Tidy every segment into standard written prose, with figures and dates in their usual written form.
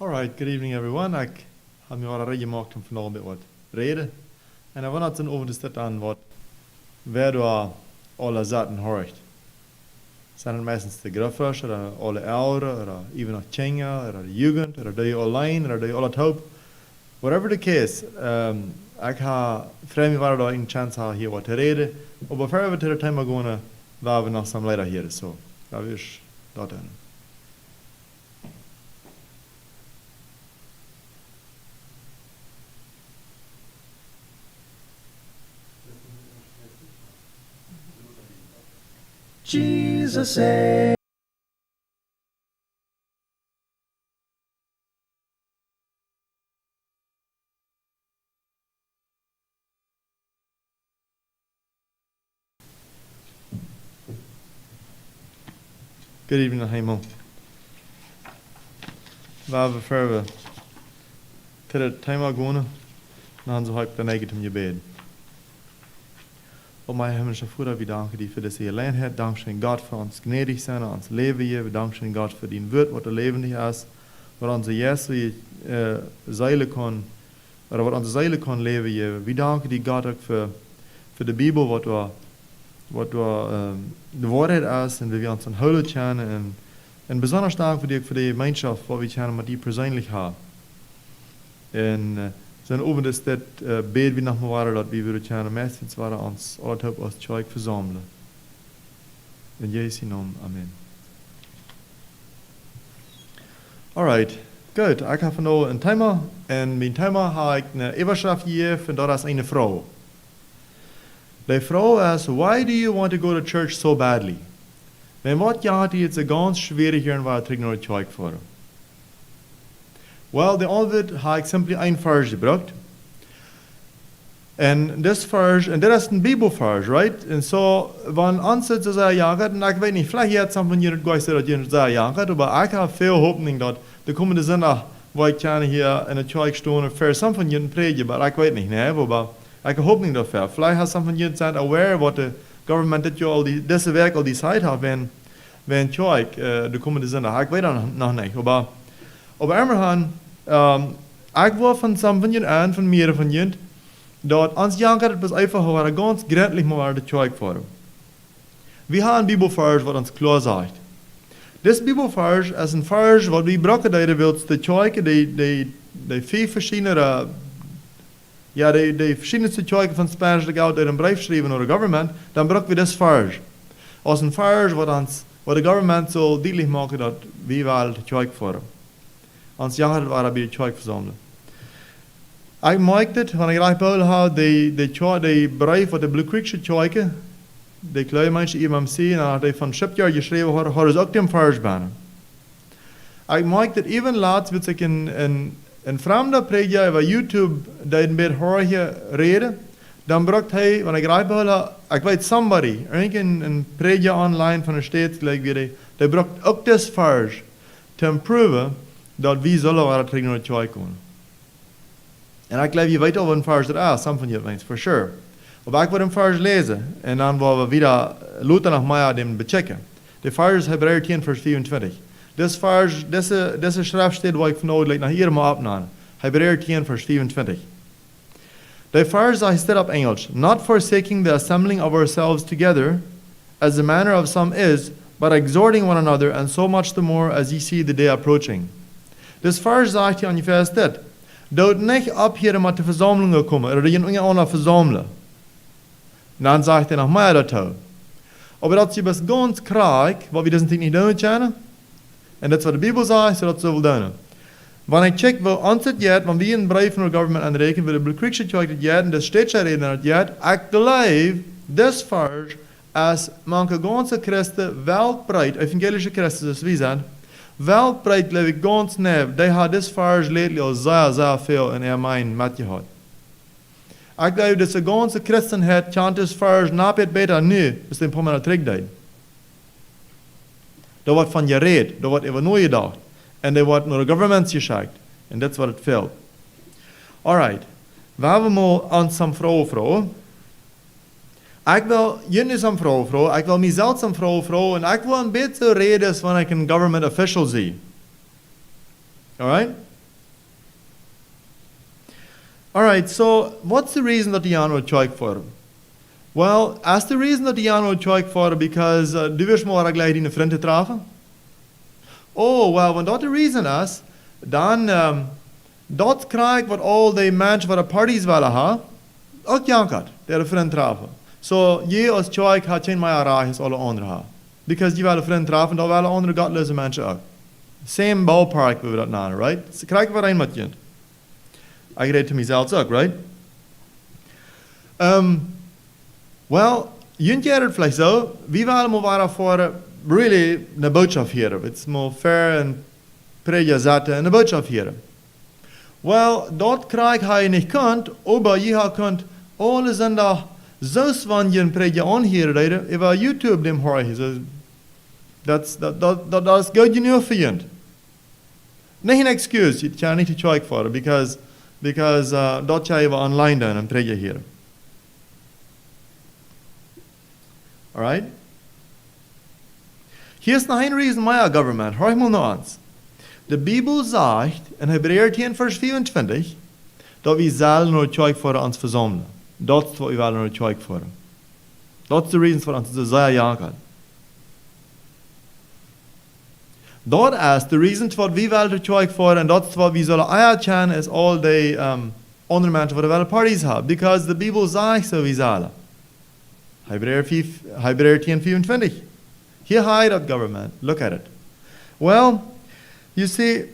Alright, good evening everyone. Ik heb me al gemaakt om vandaag met wat reden. En ik wil het dan over de stad aan wat wer du alle zaten hoort. Zijn het meestens de gruffers, of alle ouderen, of even nog kinderen, of de jeugd, of doe je alleen, of doe je al het hoop. Whatever the case, ik ga vreemd waar we een chance hier wat te reden. Maar bevor we tot de thema gaan, waar we nog samen leider hier. So, dat is dat dan. Jesus said. Good evening naar hemel. Waar we verder tot het thema gaan, dan zal ik dan eigen je bed. O mijn hemelse Vader, we danken die voor deze gelegenheid. Dankzij God voor ons gnädig zijn, ons leven hier. We danken God voor die woord, wat er levendig is. Waar onze Jezus zeilen kan, wat onze zeilen kan leven hier. We danken die God ook voor de Bijbel, wat de waarheid is en wie we ons aanhouden kennen. En bijzonder dank voor die gemeenschap, wat we kennen, met die persoonlijk hebben. En zijn over de stad bed we nog maar dat we willen kennen, meestens waren ons altijd als Tjoik verzamelen. In Jesu naam, amen. Alright, goed. Ik heb vandaag een thema. En mijn thema heb ik een overschrift gegeven, en dat is een vrouw. De vrouw is, why do you want to go to church so badly? En wat gaat die het ganz schwierig hier waar ik naar de Tjoik voor? Well, de antwoord heb ik simply een vers gebruikt. En dit vers, en dit is een Bibelvers, right? En zo, wanneer ons het zo jagen, en ik weet niet, vielleicht jetzt van jullie het geest dat jullie zo jagen, maar ik heb veel hoop dat de komende zondag, waar ik kan hier in de kerk staan en vers some van jullie predigen, maar ik weet niet, nee, maar ik hoop niet dat ver. Vielleicht has some van jullie zijn aware wat de government dit jaar deze week al decide heeft, wenn kerk de komende zondag. Ik weet dat nog niet, maar op een ik wil van some van jullie aan, van meer van jullie, dat ons jagen het was einfach waar ganz gründlich mal de kerk voor. We hebben een Bibelvers wat ons klar zegt. Dit Bibelvers is een vers wat we gebruiken dat je wilt de kerk, de vier verschillende, de verschillende kerken van Spanisch die uit een brief schrijven naar de government, dan gebruiken we dit vers. Als een vers wat de government zo duidelijk maken dat we wel de kerk voor. Ons jagen het waar bij de kerk verzamelen. Ik merk dit, wanneer ik recht behouden heb, de brief wat de Blue Creek kerken, de kleine mensen IMMC, en die van Shipyard geschreven hadden, hadden ze ook die vers bijna. Ik merk dat even laatst werd ik een vreemde predia over YouTube, die een beetje horen reden, dan bracht hij, wanneer ik recht behouden heb, ik weet somebody, een predia online van een stad, gelijk wie die bracht ook dit vers, te proeven dat we zullen waar het naar de kerk komen. En ik geloof je weet al wat een vers er is, some van jullie weten, for sure. Maar ik wil een vers lezen, en dan willen we weer Luther nog meer dem bechecken. De vers is Hebreeën 10 vers 24. Deze schrift staat waar ik vanavond naar hier maar opnemen. Hebreeën 10 vers 24. De vers staat op Engels. Not forsaking the assembling of ourselves together, as the manner of some is, but exhorting one another, and so much the more as ye see the day approaching. This vers zegt je ongeveer dit. Dood niet op hier met de verzamelingen komen, oder je niet aan verzamelen. Dan zegt hij nog meer daartoe. Maar dat je best ganz krijgt, wat we dus niet doen kennen, en dat is wat de Bijbel zegt, zodat ze wel doen. Wanneer ik check, waar ons het jet, wanneer we een brief van de government aanrekenen, waar de Blue Creek kerk het jet, en de steeds reden het jet, ik geloof, this vers, als manche ganze Christen weltbreit, evangelische Christen, zoals we zijn, weltbreit geloof ik ganz neer, die had dit vers lately al zeer veel in haar mind met gehad. Ik geloof dat de ganze Christenheid kan dit vers napet beter nu, als de paar terugdeed. Dat wordt van je red, dat wordt even nooit gedacht. En dat wordt naar de government geschikt. En dat is wat het veld. Alright. We hebben mal aan some vrouwen. Ik wil jullie some vrouwen. Ik wil mezelf some vrouwen. En ik wil een beetje reden wanneer ik een government official zie. Alright? All right, so what's the reason that die aanhoudt choik for? Well, as the reason that die aanhoudt choik for, because du wirst morgen gleich deine Freunde treffen. Oh, well, wenn dat de reason is, dan dat krijg wat al die mensen wat de parties willen hebben, ook jankert, der vriend treffen. So, je als choik had geen meer raar als alle anderen hebben. Because je wil een vriend treffen, dan willen andere godloze mensen ook. Same ballpark we dat namen, right? So, krijg wat een met je. I read to mezelf ook, right? Well, je keer het vielleicht zo, wie willen maar waar voor really een boodschap hier. Het is maar fair en predigen zetten en een boodschap hier. Well, dat krijg je niet kunt, maar je kunt alle zondag zo zwangen predigen aanheren, over YouTube dem horen. Dat is goed genoeg voor je. Niet een excuus, je kan niet te choik voor, because dat kan je wel online doen en predigen hier. Alright? Hier ist noch ein Reason meiner Government. Hör ich mal noch eins. Die Bibel sagt in Hebräer 10, Vers 24, dass wir sollen nur Zeug für uns versammeln. Das ist, was wir wollen nur Zeug für. Das ist der Reason für uns, das sehr jagen. Das ist der Reason, was wir wollen Zeug für, und das ist, was wir sollen anerkennen, ist all die anderen Menschen, die Partys haben. Because the Bibel sagt so, wie sollen. Hebräer 10, 24. Here high up government. Look at it. Well, you see,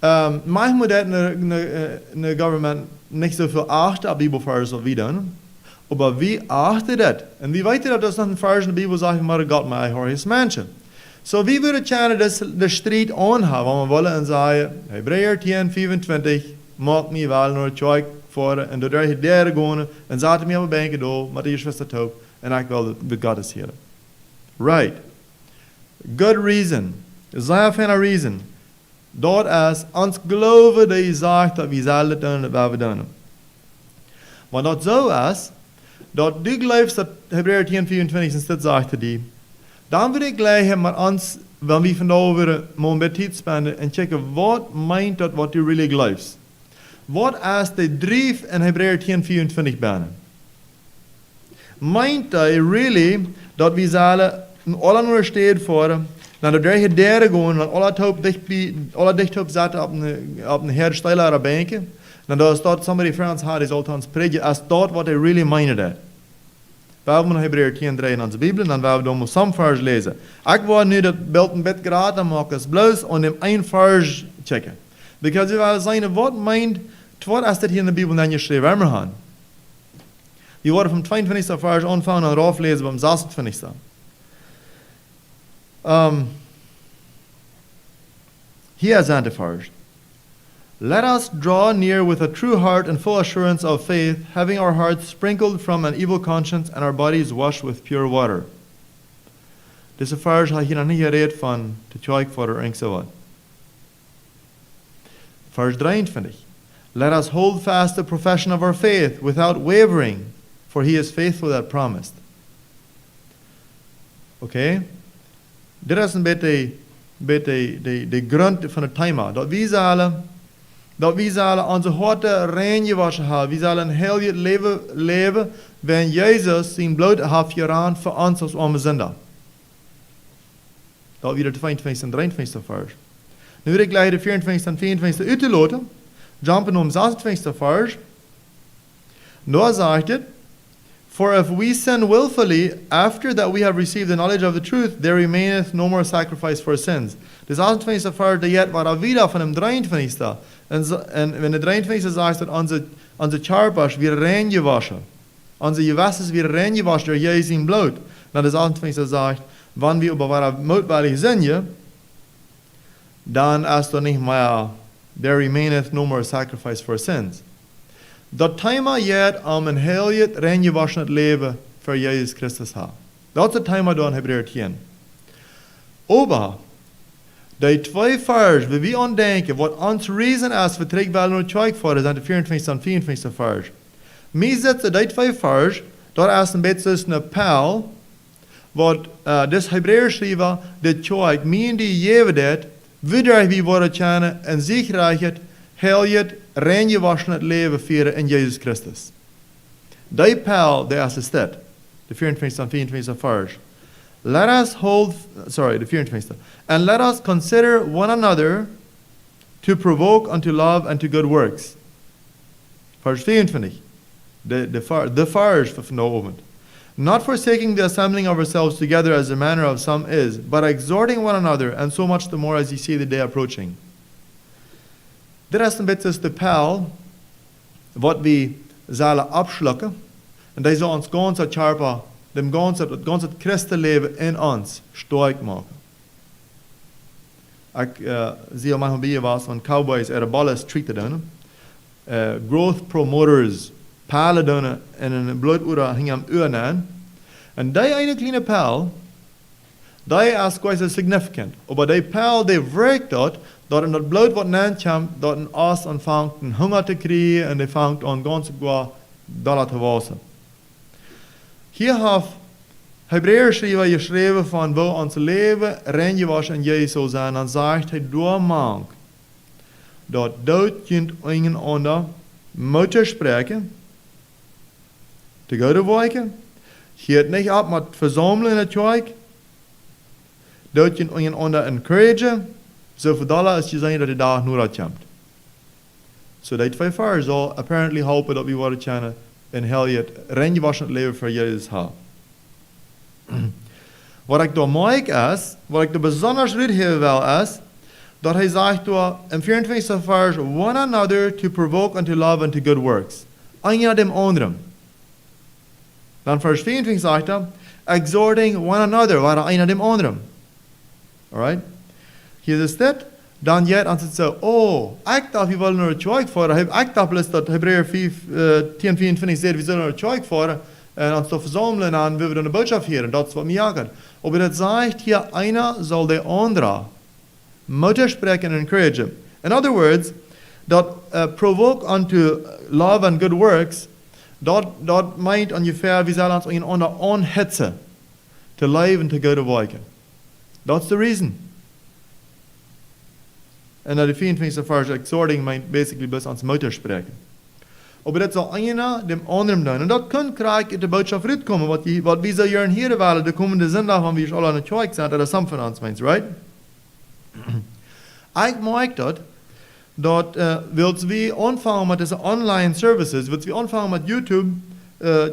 manchmal dat eine Government nicht so viel achten auf Bibelverse wie dann, aber wie achtet das? Und wie weit das noch ein Vers in der Bibel sagt, maar Gott mij hoor is Menschen. So wie würde gerne de strijd aanhaben, wenn wir wollen und sagen, Hebräer 10, 25, maak mij wel naar Zeug voor, en door daar gaan, en zaten mij op de bank door, met die Schwester Taub, en ik wil de God is hier. Right. Good reason. Sehr feine reason. Dat is ons geloven die zegt dat we zullen doen wat we doen. Want dat zo is, dat du geloofst dat Hebräer 10, 24 in zegt die, dan wil ik gleich met ons, wenn we vandaag weer een beetje tijd spenden en checken wat meint dat wat du really geloofst. Wat is de drijf in Hebräer 10, 24 binnen? Meint hij really dat we zullen alle nur steht vor, naar de derde derde gaan, naar alle dicht op zaten op een hersteiler banken, dan daar staat somebody friends had is altijd ons predigen, als dat wat hij really meende dat. We hebben Hebräer 10, 3 in onze Bibel, dan willen we dan some vers lezen. Ik wil nu dat beeld een beetje geraden maken, is bloos om hem een vers checken. Because we willen zijn, wat meint, wat is dat hier in de Bibel dan geschreven hebben? We worden vom 22. vers aanvangen en rauflezen beim 26. Here is the first. Let us draw near with a true heart and full assurance of faith, having our hearts sprinkled from an evil conscience and our bodies washed with pure water. Deze vers had je nog niet gereed van te tjoik voor de engste wat. Vers 23. Let us hold fast the profession of our faith without wavering, for he is faithful that promised. Okay? Dit is een beetje de grond van het thema. Dat we zullen onze harten rein gewassen hebben. We zullen een heel leven wenn Jezus zijn bloed heeft gedaan voor ons als arme zinder. Dat weer de 22 en 23 vers. Nu wil ik gleich de 24 en 25 uit te laten. Jumpen om 26 vers. Daar zegt het, for if we sin willfully, after that we have received the knowledge of the truth, there remaineth no more sacrifice for sins. Dus 28 vers, dat jet waar wieder van hem 23. En wenn de 23 zegt dat onze charpas weer rein gewaschen, onze gewasses weer rein gewaschen door Jezus in bloed, dan de 28 zegt, wanneer we über waar moedwillig zijn, dan is er niet meer, there remaineth no more sacrifice for sins. Dat thema jet om een heel rein gewaschen leven voor Jezus Christus ha. Dat is het thema door in Hebräer 10. Aber die twee vers, wie we aan denken, wat ons reason is voor terug wel naar Zeug voor, zijn de 24 en 24 vers. Mij zetten die twee vers, daar is een beetje een appel, wat des Hebräer schrijven, de Zeug, mij die geven dat, wieder wie worden kennen en zich reicht, heilig, reingewaschen leven vieren in Jezus Christus. Die Paul, de eerste stad, de 24 en 24 vers. Let us hold, sorry, the 24. And let us consider one another to provoke unto love and to good works. Vers 24. De vers van vanavond. Not forsaking the assembling of ourselves together as the manner of some is, but exhorting one another, and so much the more as you see the day approaching. Dit is een beetje de pijl wat we zullen abschlucken. En die zal ons ganze Körper, dem ganze Christenleven in ons sterk maken. Ik zie al manchmal bij was van cowboys er een ballen street te doen. Growth promoters, palen doen en een bloeduur hingen am uur aan. En die ene kleine pijl, die is quite significant. Maar die pijl, die werkt dat in dat bloed wat naankomt, dat een as aanvangt een hunger te krijgen en die vangt aan ganz goed dollar te wassen. Hier heeft Hebreeër schrijver geschreven van wo ons leven reingewaschen in Jezus zal zijn, dan zegt hij doormaak dat doodkind ingen ander moeten spreken, te goede werken, geeft niet op met verzamelen in het kerk, doodkind ingen ander encouragen, zo voor dollar is je zijn dat de dag nu dat komt. So die twee vers zal apparently helpen dat we worden kennen en heel het reingewaschen leven voor Jezus hebben. Wat ik door maak is, wat ik er besonders uitgeven wil is, dat hij zegt door in 24 vers, one another to provoke unto love and to good works. Einer dem anderen. Dan vers 24 zegt hij, exhorting one another, waar einer dem anderen. Alright? Hier is dit. Dan jet als het zo, ik dacht we willen naar de kerk voeren. Ik dacht dus dat Hebreeër 10:24 zegt, we zullen naar de kerk voeren en ons toch verzamelen en we willen een boodschap heren. Dat is wat mij jagen. Maar dat zegt hier, einer zal de andere moeten spreken en encouragen. In other words, dat provoke unto love and good works, dat meint ungefähr, we zullen ons einander aanhetsen, te leven, te goede werken. That's the reason. En dat de 24 vers exhorting meint basically bis ans Mutter spreken. Aber dat zal einer dem anderen doen. En dat kan krijg de boodschap uitkomen, wat we zo jaren hier willen, de komende zondag, wanneer we alle aan de kerk zijn, dat is some van ons meint, right? Ik merk dat wilt we aanvangen met deze online services, wilt we aanvangen met YouTube,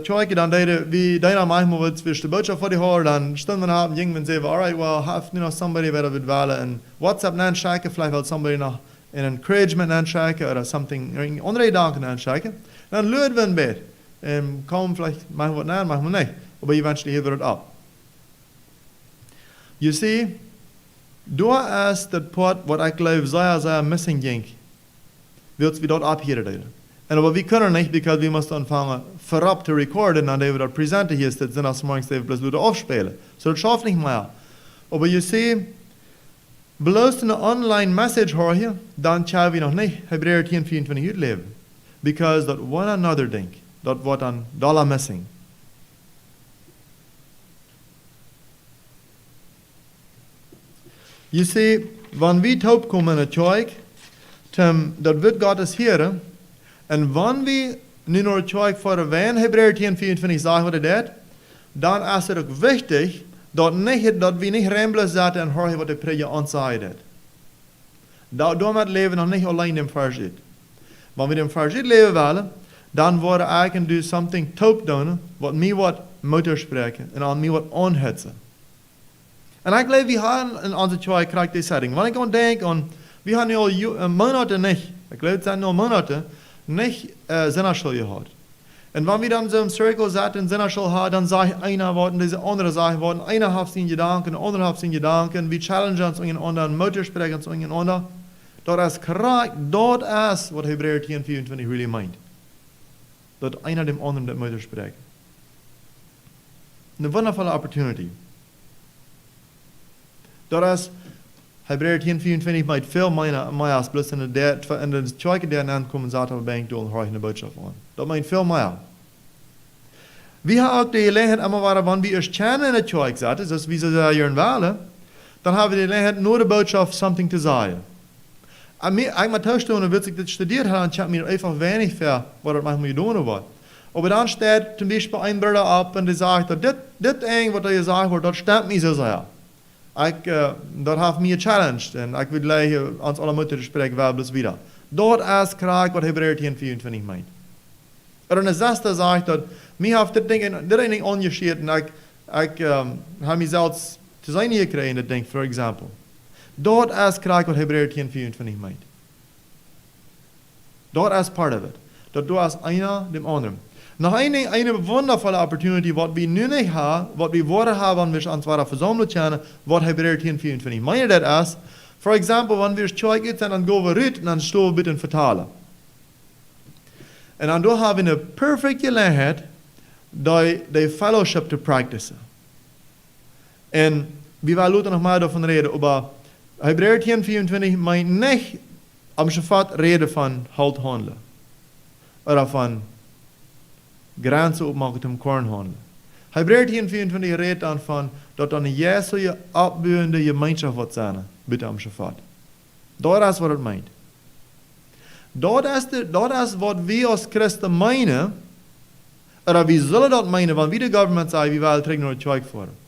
kijken dan wie deiner manchmal wird wir die Botschaft vor die Hör, dann Stunden haben, irgendwann sehen wir, alright, well, have you know somebody wer wird wählen und WhatsApp anschauen, vielleicht will somebody noch ein Encouragement anschauen oder something, andere Gedanken anschauen, dann lösen wir ein Bett. Kaum vielleicht machen wir nein, machen wir nicht, aber eventually heben wir es ab. You see, du ist der Part, was ich glaube, sehr missing ging, wird wir dort abhören. En aber wir können nicht, because wir müssen anfangen, vorab zu recorden, und wir das präsenten hier, das sind das morgens, die bloß wieder aufspielen. So, das schafft nicht mehr. Aber you see, bloß eine Online-Message hören, dann können wir noch nicht Hebräer 10:24 leben. Because that one another Ding, that wird dann dollar missing. You see, wenn wir taub kommen in der Kirche, das wird Gottes hören. En wanneer we nu naar de kerk voor wen Hebreeër 10:24 zeggen wat dat, dan is het ook wichtig dat we niet rembelen zetten en horen wat de prediker ons zegt. Daarom het leven nog niet alleen in vers 8. Wanneer we in vers 8 leven willen, dan worden eigenlijk do something top doen, wat mij wat moet spreken en aan mij wat aanhetsen. En ik geloof, we hebben in onze kerk krijgt die setting. Wanneer ik aan denk, we hebben nu al maanden niet, ik geloof het zijn nu maanden, nicht Sinnerschule gehad. Und wenn wir dann so im Circle zaten, Sinnerschule haben, dann sagt einer was und diese andere sagt was, einer hat seine Gedanken, der andere hat seine Gedanken, wir challengen uns untereinander, Mutter sprechen uns untereinander. Das ist korrekt, das ist, was Hebräer 10:24 really meint. Dass einer dem anderen das Mutter spricht. Eine wundervolle Opportunity. Das ist Hebreeër 10:24 meint veel meer als bloß in der Kirche, der ankommen, sagt er, bank doen, hoor je een boodschap aan. Dat meint veel meer. We hebben ook de gelegenheid, immer waar, wanneer we eerst kennen in de kerk zaten, dus wie ze hier in Walen, dan hebben we de gelegenheid, nur de boodschap something te zeggen. Ik met thuisstonden wil ik dit studiert hebben, ich habe mir einfach wenig für, was das manchmal gedoen wordt. Aber dann steht zum Beispiel ein Bruder ab und die sagt, dit eng, was da gesagt wordt, das stimmt nicht so sehr. Dat heeft mij gechallenged en ik wil gleich ans alle Mutter spreken, wel bloß wieder. Dort ist krank, was Hebräer 10:24 meint. Oder eine Sester sagt, dass mir hat das Ding nicht angeschiert und ich habe mich selbst zu sein gekriegt, das Ding, for example. Dort ist krank, was Hebräer 10:24 meint. Dort ist part of it. Dort du hast einer dem anderen. Noch eine wundervolle Opportunity, was wir nu nicht haben, was wir worden haben, wenn wir uns weiter versammelt haben, was Hebräer 10:24 meint, das ist, for example, wenn wir Zeug sind, dann gehen wir rüt und dann stehen wir bitte vertalen. Und dann haben wir eine perfekte Gelegenheit, die Fellowship zu practice. Und wir wollen noch mal davon reden, aber Hebräer 10:24 meint nicht am Schabbat reden von halt handeln. Oder von Grenzen opmaken zum Kornhandel. Hebräer 10:24 redet dan van dat dan een Jesu opbouwende gemeenschap wordt zijn, bitte am Schabbat. Dat is wat het meint. Dat is wat we als Christen meinen, oder we zullen dat meinen, want wie de government zei, wie willen terug naar het Zeug voeren.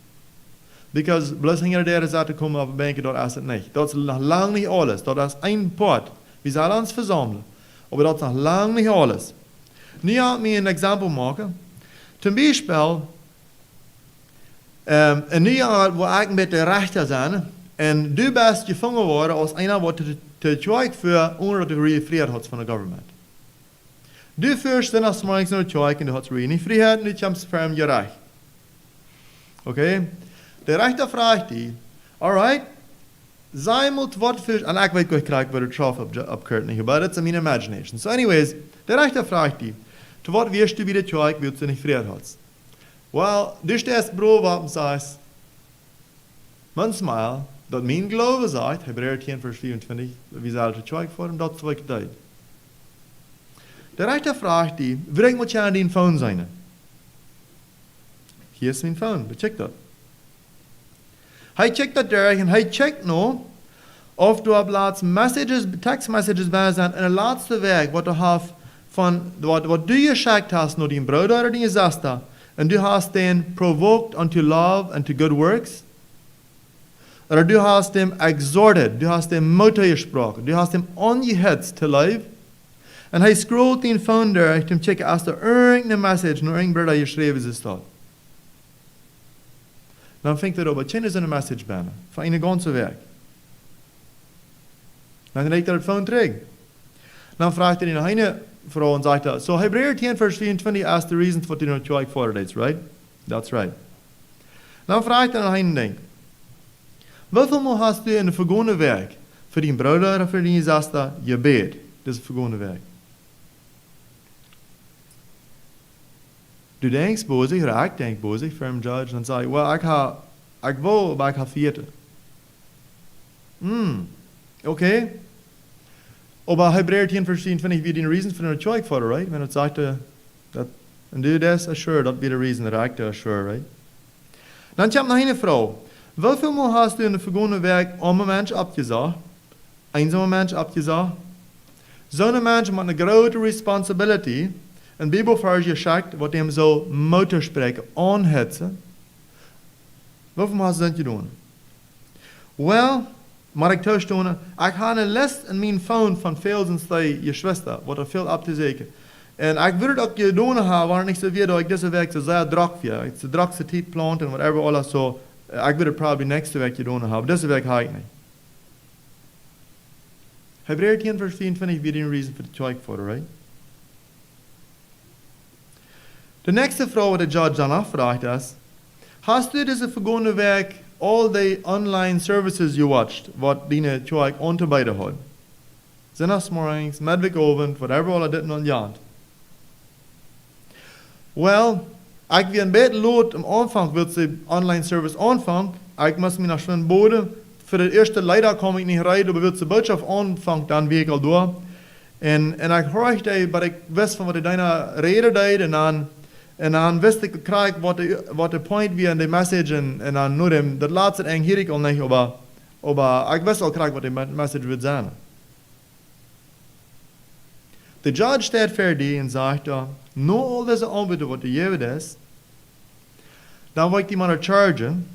Because bloß hinter der Seite kommen auf die Bänke, dort ist es nicht. Dat is nog lang nicht alles. Dat is ein Part. Wir sollen uns versammeln. Aber dat is nog lang nicht alles. Nu ga ik me een example maken. Zum Beispiel, en nu waar ik met de rechter zijn, en du bist gevangen worden als einer, wat te tjoik voor, onder dat du vrijheid had van de government. Du führst dann als morgens naar de tjoik en du had niet vrijheid, nu kommst du voor je recht. Okay? De rechter vraagt die, alright, zij moet wat voor, en ik weet goed krijg wat de straf opkeurt niet, but it's in mijn imagination. So anyways, de rechter vraagt die, zu wat wirst du wieder tjoik, wie du nicht Frieden hast? Well, du stehst Bro, was und sagst, manchmal, dat mein Glaube sagt, Hebräer 10:24, wie soll der tjoik vor, und dat zurück deed. Der Rechter fragt die, wie moet je aan die Phone zijn? Hier ist mein Phone, check dat. Hij checkt dat durch, und hij checkt noch, of du ab laatst messages, text messages bij zijn, en de laatste werk, wat du hast, van wat du geschickt hast, nur dein Bruder oder deine Schwester, und du hast den provoked unto love and to good works, oder du hast dem exhorted, du hast dem Mutter gesprochen, du hast dem angehetzt to live, und er scrollt den Phone durch, um zu checken, als da irgendeine Message, nur irgendein Bruder geschrieben ist dort. Dann fängt er aber, kenne so eine Message bei, von einem ganzen Werk. Dann legt er den Phone zurück. Dann fragt er ihn eine Frau und sagt, so Hebräer 10:24 is the reason for the tjoik for days, right? That's right. Dann fragt er einen Ding. Wieviel Mal hast du in der vergangenen Werk für deinen Bruder oder für deine Schwester gebet? Das ist vergangene Werk. Du denkst bosig, oder ich denk bosig für einen Judge, und sag, well, ich will, aber ich habe vierte. Okay. Aber Hebräer 10:24 wie den Reason für den Zeug vor, right? Wenn er sagte, und du das assure, das wird der Reason, der ich assure, right? Dann kommt noch eine Frau. Wie viel Mal hast du in der vergangenen Werk armer Mensch abgesagt? Einsamer Mensch abgesagt? So ein Mensch hat eine große Responsibility, ein Bibelvers geschickt, was dem so Mutterspreken anhetzen. Wie viel Mal hast du das getan? Well, maar ik thuis doen, ik heb een lijst in mijn phone van veel zijn je Schwester, wat er veel op te zeggen. En ik wil dat je doen hebben, waar ik zo weer dat ik deze week zo zeer druk voor. Ik zo druk ze tijd plant en whatever alles zo. Ik wil het probably next week je doen hebben. Deze week ga ik niet. Hebräer 10:24 weer een reason voor de tjoik voor, right? De nächste Frau, wat de judge dan afvraagt is, hast du deze vergangene week all the online services you watched, wat die tjoik onderbeide had? Zondagsmorgens, middagavond, whatever all dit nog jaant. Well, ik wil een beetje laat am Anfang wird sie online service aanvang. Ik muss mich nach schön boden. Für das erste leider komme ich nicht rein, aber wird sie Botschaft anfangen, dann wie ich al door. En ik hoor dat ik wist van wat ik deine reden deed en dan wist ik krijg wat de point wie in de message en dan nur dem, dat laatste eng hier ik al niet, aber ik wist al krijg wat de message wird zijn. De judge staat voor die en zegt dan, al deze aanbieden wat de jeugd is, dan wil ik die maar chargen,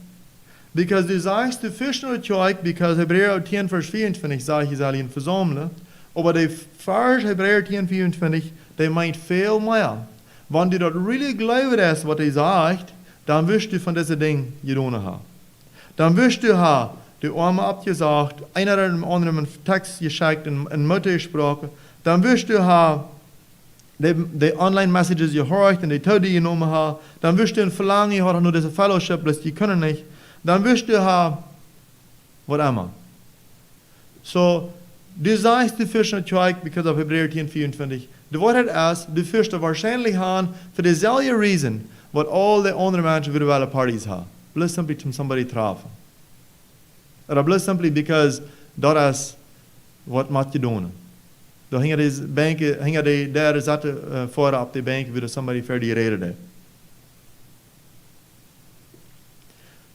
because du sagst, du fisch nur Zeug, because Hebräer 10, Vers 24 sagt, je zal ihn verzamelen, aber der Vers Hebräer 10, 24, der meint viel mehr. Wenn du dort really glaubst, was er sagt, dann wirst du von diesen Dingen getan haben. Dann wirst du haben, die Arme abgesagt, einer oder dem anderen einen Text geschickt in Muttersprache, dann wirst du haben, die Online-Messages gehört und die Tode genommen haben, dann wirst du ein Verlangen haben, nur diese Fellowship, das die können nicht, dann wirst du haben, was immer. So, du sagst, du fischst nicht Zeug, because of Hebräer 10, 24. De Wahrheit ist, du fischst wahrscheinlich an, für dieselbe Reason, was all die anderen Menschen virtuelle Partys haben. Bloß simply zum somebody treffen. Oder bloß simply because das ist, was man tun. Da hingen die Bänke, der satt vorne auf der Bank, wie somebody für die Rede.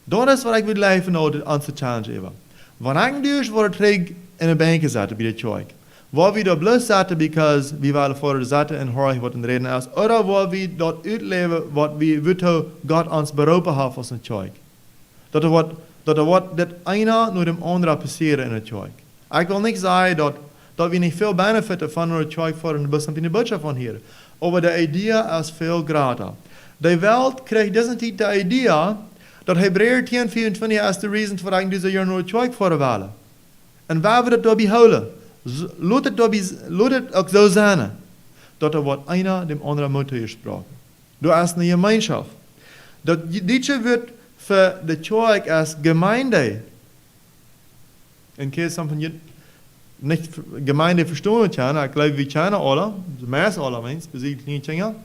Dat is wat ik wil leven nou onze challenge even. Wanneer ik dus voor het terug in de bank zaten bij de choik. Waar we dat bloos zaten, because we waren voor de zaten en hoor wat in de reden is. Of waar we dat uitleven wat we weten God ons beroepen heeft als een choik. Dat einer nur dem anderen passeren in de choik. Ik wil niet zeggen dat we niet veel benefitten van een choik voor een bestimmte boodschap van hier. Maar de idee is veel groter. De wereld krijgt deze tijd de idee dat Hebräer 10, 24 is de reason voor dat deze jaar nooit Zeug voor willen. En waar we dat daarbij houden, laat het ook zo zijn, dat wordt einer dem anderen Mutter gesproken. Du is een gemeenschap. Dat dit wordt voor de Zeug als Gemeinde. In case some van je niet Gemeinde verstaan kan, ik geloof we kennen alle, de meeste alle mensen, we zien niet kennen.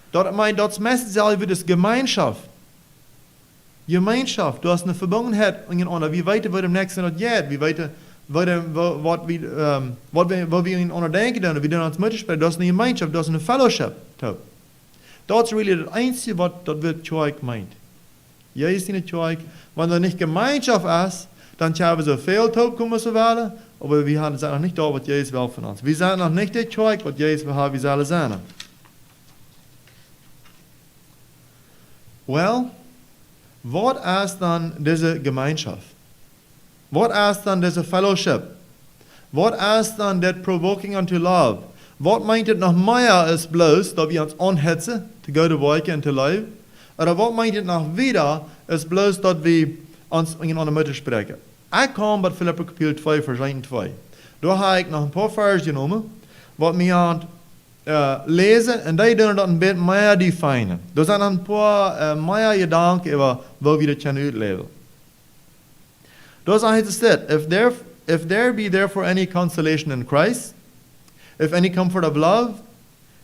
Dat meint dat meest zelf is Gemeinschaft. Gemeinschaft, du hast eine Verbundenheit untereinander. Wir weten wat dem nächsten dat geht. Wir weten wat wir in onder denken doen. Wir doen ons miterspreken. Dat is een Gemeinschaft, dat is een fellowship. Dat is really het einzige wat dat wird Zeug meint. Jij is niet Zeug. Wanneer er niet Gemeinschaft is, dan hebben we zoveel Taub komen zu willen, aber wir zijn nog niet daar wat Jezus wil van ons. Wir zijn nog niet de Zeug wat Jezus wil hebben, wir zullen zijn. Well, wat is dan deze Gemeinschaft? Wat is dan deze fellowship? Wat is dan dat provoking unto love? Wat meint het nog meer is bloos dat we ons aanhetsen, te go to werken en te leven? Oder wat meint het nog wieder is bloos dat we ons in een Mutter spreken? Ik kom bij Filipper kapitel 2 vers 1 en 2. Daar heb ik nog een paar vers genomen, wat mij aan lezen en die doen dat een beetje meer definen. Er zijn een paar meer gedanken over wat we dat kunnen uitleven. Daar zegt het dit, if there be therefore any consolation in Christ, if any comfort of love,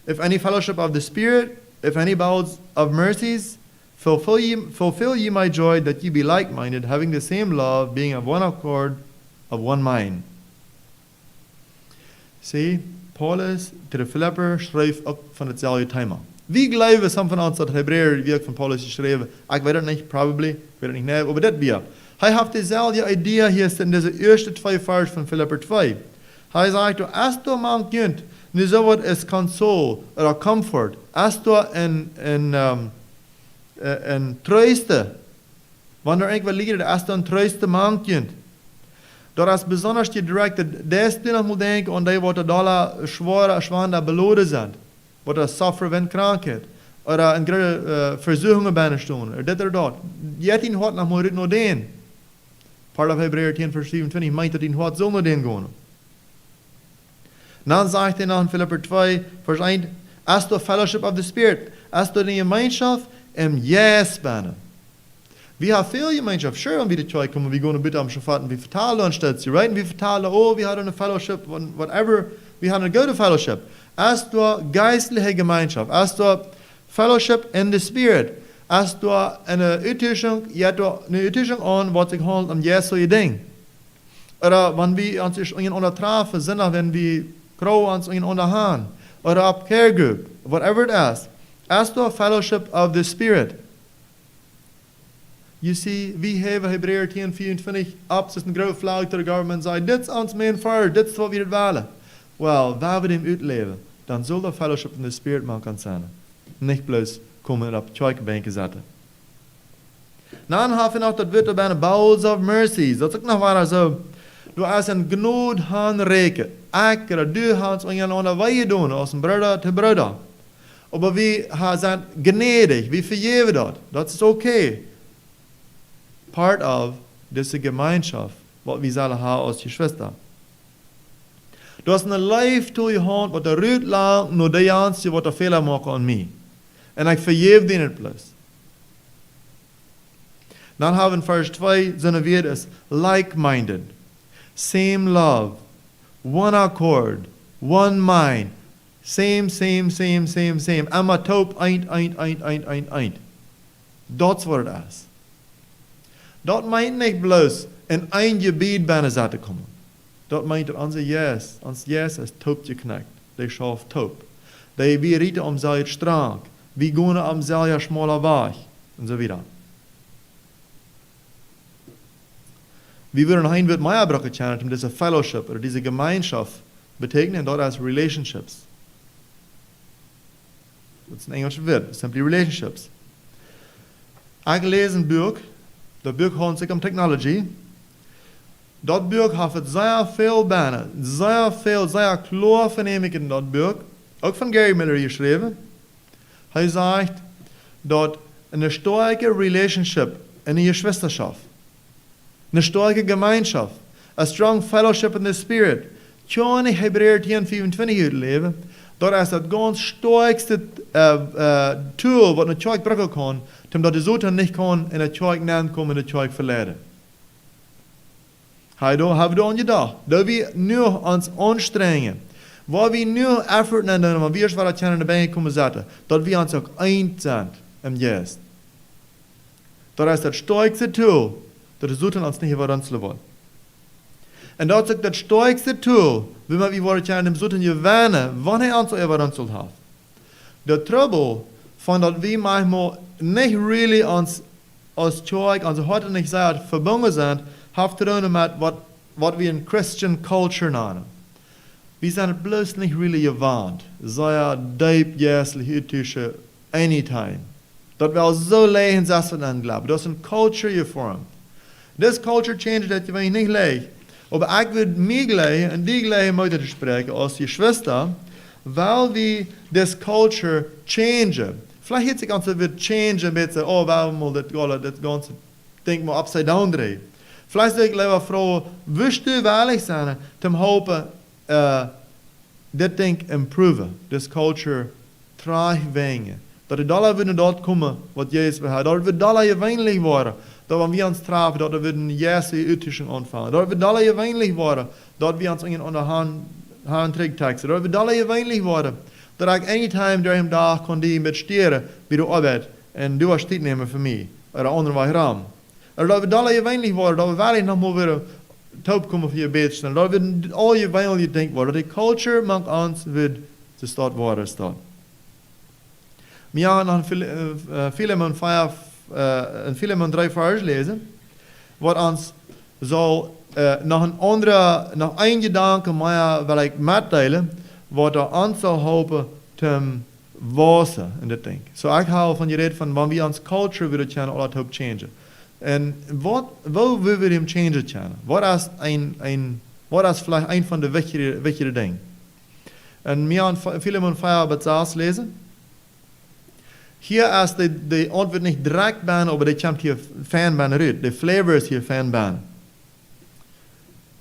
if any fellowship of the Spirit, if any bowels of mercies, fulfill ye my joy, that ye be like-minded, having the same love, being of one accord, of one mind. See, Paulus to de Filipper schrijft ook van hetzelfde thema. Wie geloven some van ons dat Hebreeër werk van Paulus geschreven? Ik weet het niet, probably, ik weet het niet, nee, maar dit weer. Hij heeft dezelfde idee hier in deze eerste 2 vers van Filipper 2. Hij zegt, als du man kunt, nu zo wat is console, of comfort, als du en troosten, wanneer ik wil leren, als du een troosten man kunt, dat is besonders direct, dat du nog moet denken aan die wat er daar schwaar beloden zijn, wat er sufferen van krankheid, of een grote verzoekingen bijna staan, of dit of dat. Je hebt wat nog moet nog doen. Part of Hebreeër 10 vers 27 meint dat hij wat zonder den gaan. Dan zegt hij nog in Filipper 2 vers 1, als du fellowship of the Spirit, als du de gemeenschap im Yes benen. Wir haben viel Gemeinschaft. Sure, wenn wir die Zeug kommen, wir gehen bitte am Schafat und wir vertalen uns das. Sie reiten, wir vertalen, oh, wir haben eine Fellowship, whatever, wir haben eine gute Fellowship. Als du geistliche Gemeinschaft, als du Fellowship in the Spirit, als du eine Utüchung an, was sich handelt um Jesu Ding. Oder wenn wir uns untereinander treffen, sind wenn wir Crow uns untereinander haben. Oder ab Care Group, whatever it is. Als du Fellowship of the Spirit. You see, we have Hebreeër 10, 24 op, het is een grote vlag tot de government zei, dit is ons mijn vader, dit is wat we willen. well, wer wir dem uitleven, dann soll der Fellowship in the Spirit man kan zijn. Nicht bloß kommen op Tjoikbänke zetten. Dan haben wir noch das Wort über bowels of mercies. Dat is ook nog waar zo. Du als een genood han reken. Akkere, du hast ons aan wij doen, als een broeder te broeder. Aber wie zijn gnädig, wie vergeven dat. Dat is okay. Part of deze Gemeinschaft, wat we zullen hebben als je Schwester. Du hast een lijf toe je hand, wat de ruut lang, nur de jansie wat de Fehler maken aan mij. En ik vergeef die niet plus. Dan hebben we in vers 2 zijn woord is like-minded. Same love. One accord. One mind. Same. Amma taub eind. Dat is wat het is. Dat meint niet bloos in een gebied bijna te komen. Dat meint dat onze yes is taub geknackt. Die schaf taub. Die wie rieten om zij het strak. Wie gaan om zij ja schmaler weg. En zo wieder. Wie würden ein wird Meierbrücke kennen, diese Fellowship oder diese Gemeinschaft betekenen dort als Relationships. Das ist ein englisches Wort, simply Relationships. Ich lese ein Buch, das Buch handelt sich um Technology. Das Buch hat sehr viel Bänder, sehr klar Vernehmungen in das Buch, auch von Gary Miller geschrieben. Er sagt, dass eine starke Relationship in eine Schwesterschaft, eine starke Gemeinschaft, a strong fellowship in the Spirit, kan in Hebreeër 10:25 uitleven, dat is het ganz sterkste tool wat een kerk gebruiken kan, omdat de zoten niet kan in een kerk naam komen in de kerk verleden. Hebben we aan gedacht, dat we nu ons aanstrengen, waar we nu effort nemen, maar we waar het in de benen komen zetten, dat we ons ook eind zijn im Geest. Dat is het sterkste tool, dat de zoeten ons niet verranselen wollen. En dat is ook het sterkste tool, wie we worden in de zoeten gewöhnen, wanneer ons verranseld heeft. De trouble van dat we manchmal niet really ons als kerk, onze harten niet zijn verbonden zijn, heeft te doen met wat we in Christian culture noemen. We zijn het bloos niet really gewöhnt. Zij diep geestelijk uittussen anytime. Dat we al zo leeg zijn van aan geloven. Dat is een culture gevormd. This culture change dat je niet leeg. Maar ik wil mij geleiden en die geleiden moeten te spreken als je Schwester, weil we this culture change. Vielleicht heeft zich onze weer change een beetje, waarom moet dit ganze ding maar upside down draaien. Vielleicht zeg ik liever vrouw, wist u weilig zijn, te hopen, dit ding improven, this culture terugwengen. Dat de dollar willen dat komen, wat Jezus wil hebben. Dat we dollar gewöhnlich worden. Dat we ons trafen, dat we een Jezus uittussen ontvangen. Dat we dollar gewöhnlich worden. Dat we ons in onder hand terugtaxen. Dat we dollar gewöhnlich worden. Dat ik anytime door hem dag kon die met stieren bij de arbeid. En du was tijd nemen voor mij. Of de andere weg ram. Dat we dollar gewöhnlich worden. Dat we weinig nog maar weer taub komen voor je beetjes. Dat we al je weinig denken worden. Dat de culture maakt ons weer te stad worden staat. Wir haben noch in Philemon 3 Vers lesen, wat ons zal nog een gedanke maar wil ik meedelen, wat ons zal helpen te wassen in dit ding. So ik hou van je reden van wanneer we ons culture willen kennen, alles op change. En wat willen we hem change kennen? Wat is vielleicht een van de wichtige dingen? En wir haben Philemon 4 Vers 6 lezen. Hier ist die Antwort nicht direkt ban, aber die kommt hier fanban uit. De flavor is hier fanban.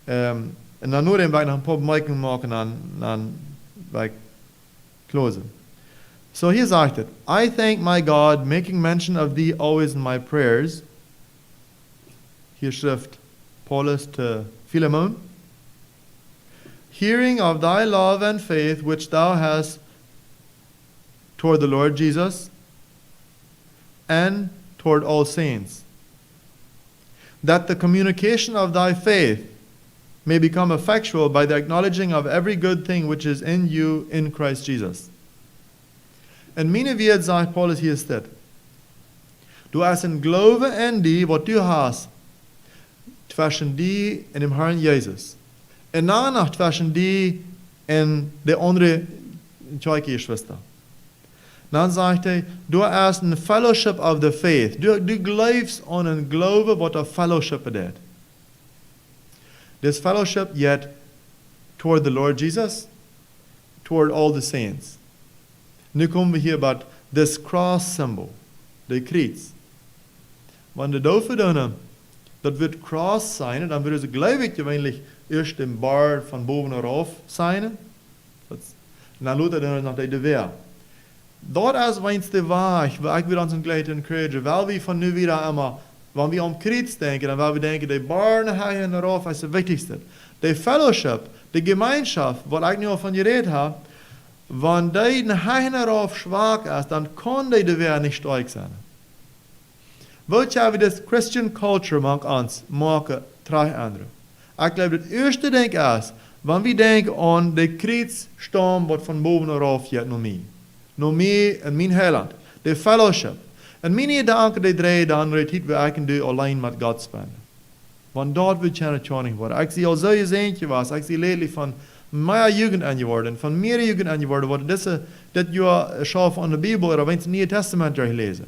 En dan nur den Weg noch ein paar Bemerkungen machen an Weg close. So hier sagt es, I thank my God, making mention of thee always in my prayers. Hier schrift Paulus to Philemon. Hearing of thy love and faith which thou hast toward the Lord Jesus, and toward all saints, that the communication of thy faith may become effectual by the acknowledging of every good thing which is in you in Christ Jesus. En meine Wert sagt Paulus hier steht, du hast een Glaube in die, wat du hast, zwischen die en dem Herrn Jesus. En danach zwischen die en de andere tjojke schwester. Dan sagt hij, du hast een fellowship of the faith. Du geloofst aan een geloof wat een fellowship bedoelt. This fellowship yet toward the Lord Jesus, toward all the saints. Nu komen we hier bij this cross symbol, de kruis. Wanneer de doofen doen, dat wird cross zijn, dan wird het geloof ik gewöhnlich eerst den bar van boven naar af zijn. En dan loopt het dan nog de weer. Dat is wens de weg, waar ik weer ons een klein encourage, wel we van nu weer immer, wanneer we om kruis denken, en waar we denken, de bar naar en naar af is het wichtigste. De fellowship, de gemeenschap, wat ik nu al van je reed heb, wanneer die naar en af zwak is, dan kan die de weer niet sterk zijn. Wat je dit Christian culture mag ons maken, terug andere. Ik geloof dat het eerste denk is, wanneer we denken aan de kruisstorm wat van boven naar af gaat naar mij. Naar mij en mijn heiland. De fellowship. En mijn gedanken die drie dan tijd waar ik kan doen alleen met God spenden. Want dat wil je niet worden. Ik zie al zo je zeentje was. Ik zie lately van mijn jugend aan je worden. Van meer jugend aan je worden. Wat dat je schaf aan de Bijbel of in het Nieuwe Testament lezen.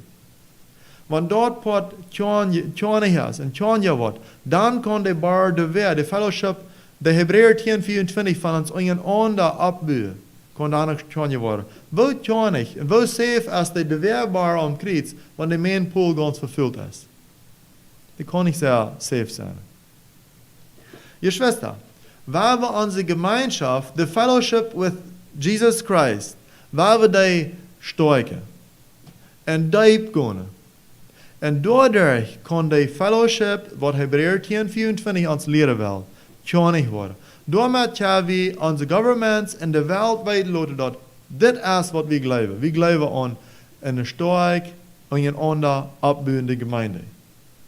Want dat pot tjane is en tjane wordt. Dan kan de bar de weer, de fellowship, de Hebreeër 10:24 van ons een ander opbouwen. Kan dan ook tjane worden. Wo tjanig en wo safe als de weerbaar omkreet, wanneer de main pool ganz vervuld is. Die kan niet sehr safe zijn. Je Schwester, waar we onze gemeenschap, de fellowship with Jesus Christ, waar we die steuken en diep kunnen. En daardoor kan de fellowship, wat Hebreeër 10:24 ons leren wil, tjanig worden. Daarmee kunnen we onze governments en de wereld laten dat dit is wat we geloven. We geloven aan een sterk en een ander opbouwende gemeente.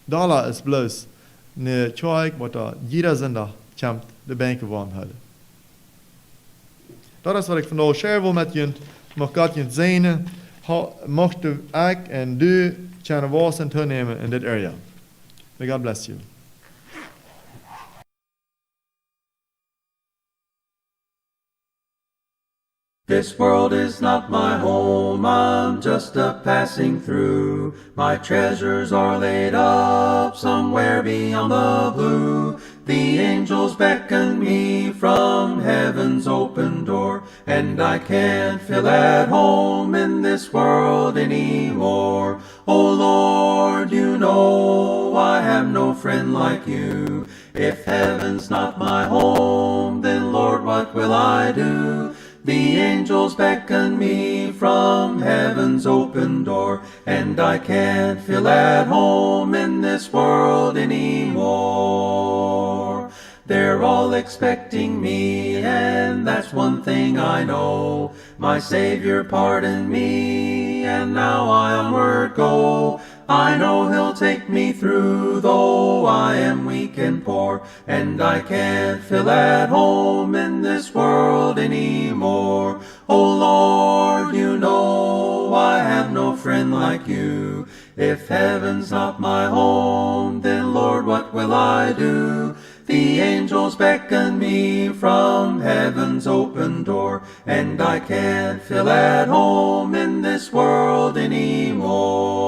Dat is bloos een kerk wat jeder zondag kämpft, de banken warm houden. Dat is wat ik vandaag share wil met jullie. Mag God je zegenen. Mocht ik en du kunnen was en toenemen in dit area. May God bless you. This world is not my home, I'm just a passing through. My treasures are laid up somewhere beyond the blue. The angels beckon me from heaven's open door, and I can't feel at home in this world anymore. Oh Lord, you know I have no friend like you. If heaven's not my home, then Lord, what will I do? The angels beckon me from heaven's open door, and I can't feel at home in this world anymore. They're all expecting me, and that's one thing I know. My Savior pardoned me, and now I onward go. I know He'll take me through, though I am weak and poor, and I can't feel at home in this world anymore. Oh Lord, you know I have no friend like you. If heaven's not my home, then Lord, what will I do? The angels beckon me from heaven's open door, and I can't feel at home in this world anymore.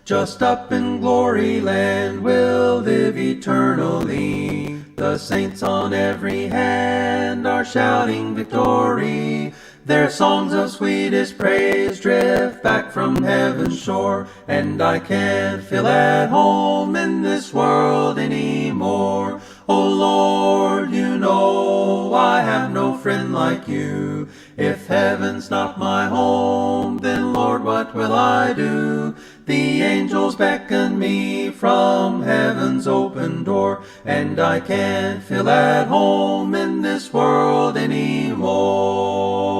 Just up in glory land we'll live eternally. The saints on every hand are shouting victory. Their songs of sweetest praise drift back from heaven's shore, and I can't feel at home in this world anymore. Oh Lord, you know I have no friend like you. If heaven's not my home, then Lord, what will I do? The angels beckon me from heaven's open door, and I can't feel at home in this world anymore.